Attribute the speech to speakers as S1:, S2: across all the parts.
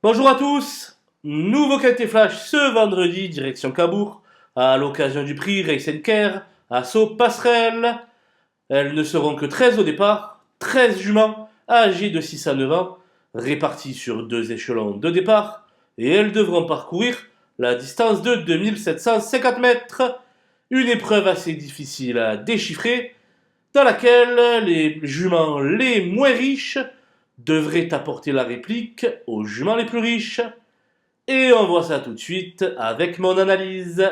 S1: Bonjour à tous, nouveau quintet flash ce vendredi, direction Cabourg, à l'occasion du prix Race Care, assaut passerelle. Elles ne seront que 13 au départ, 13 juments âgées de 6 à 9 ans, réparties sur 2 échelons de départ, et elles devront parcourir la distance de 2750 mètres, une épreuve assez difficile à déchiffrer, dans laquelle les juments les moins riches devrait apporter la réplique aux juments les plus riches. Et on voit ça tout de suite avec mon analyse.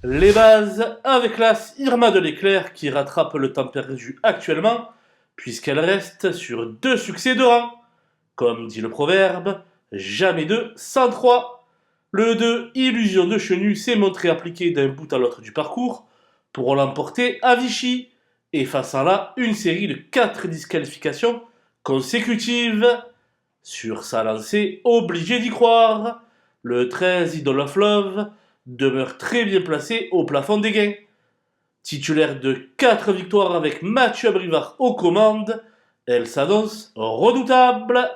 S1: Les bases avec l'as Irma de l'éclair qui rattrape le temps perdu actuellement, puisqu'elle reste sur 2 succès de rang. Comme dit le proverbe, jamais 2 sans 3. Le 2, Illusion de Chenu, s'est montré appliqué d'un bout à l'autre du parcours pour l'emporter à Vichy, effaçant là une série de 4 disqualifications consécutives. Sur sa lancée, obligé d'y croire, le 13 Idol of Love demeure très bien placé au plafond des gains. Titulaire de 4 victoires avec Mathieu Abrivard aux commandes, elle s'annonce redoutable.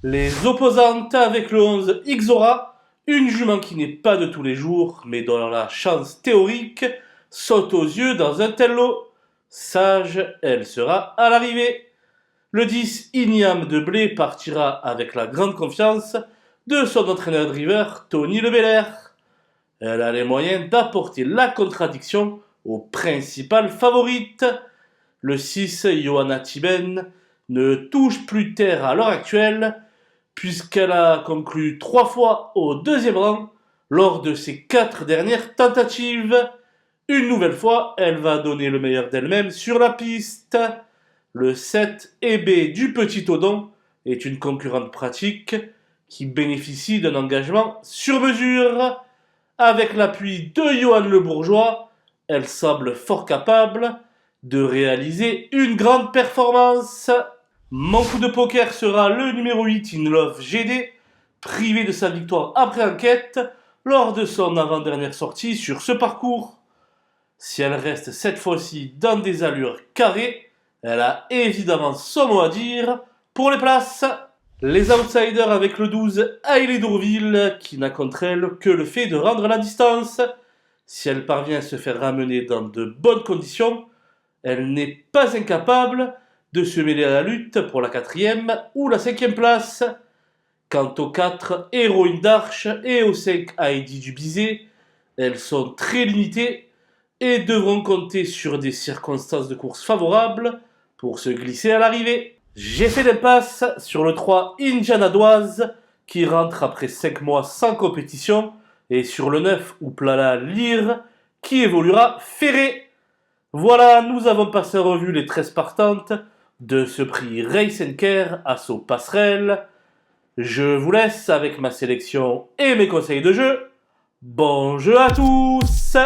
S1: Les opposantes avec le 11 Ixora, une jument qui n'est pas de tous les jours, mais dont la chance théorique saute aux yeux dans un tel lot. Sage, elle sera à l'arrivée. Le 10 Igname de Blé partira avec la grande confiance de son entraîneur driver, Tony Le Belair. Elle a les moyens d'apporter la contradiction aux principales favorites. Le 6 Johanna Tiben ne touche plus terre à l'heure actuelle, puisqu'elle a conclu 3 fois au 2e rang lors de ses 4 dernières tentatives. Une nouvelle fois, elle va donner le meilleur d'elle-même sur la piste. Le 7 EB du Petit Odon est une concurrente pratique qui bénéficie d'un engagement sur mesure. Avec l'appui de Johan Le Bourgeois, elle semble fort capable de réaliser une grande performance. Mon coup de poker sera le numéro 8 In Love GD, privé de sa victoire après enquête lors de son avant-dernière sortie sur ce parcours. Si elle reste cette fois-ci dans des allures carrées, elle a évidemment son mot à dire pour les places. Les outsiders avec le 12 Hailey Dourville, qui n'a contre elle que le fait de rendre la distance. Si elle parvient à se faire ramener dans de bonnes conditions, elle n'est pas incapable de se mêler à la lutte pour la 4e ou la 5e place. Quant aux 4 Héroïnes d'Arche et aux 5 Heidi du Bizet, elles sont très limitées et devront compter sur des circonstances de course favorables pour se glisser à l'arrivée. J'ai fait l'impasse sur le 3 Indiana Doise qui rentre après 5 mois sans compétition et sur le 9 Ouplala Lyre qui évoluera ferré. Voilà, nous avons passé en revue les 13 partantes de ce prix Race Care assaut passerelle. Je vous laisse avec ma sélection et mes conseils de jeu. Bon jeu à tous!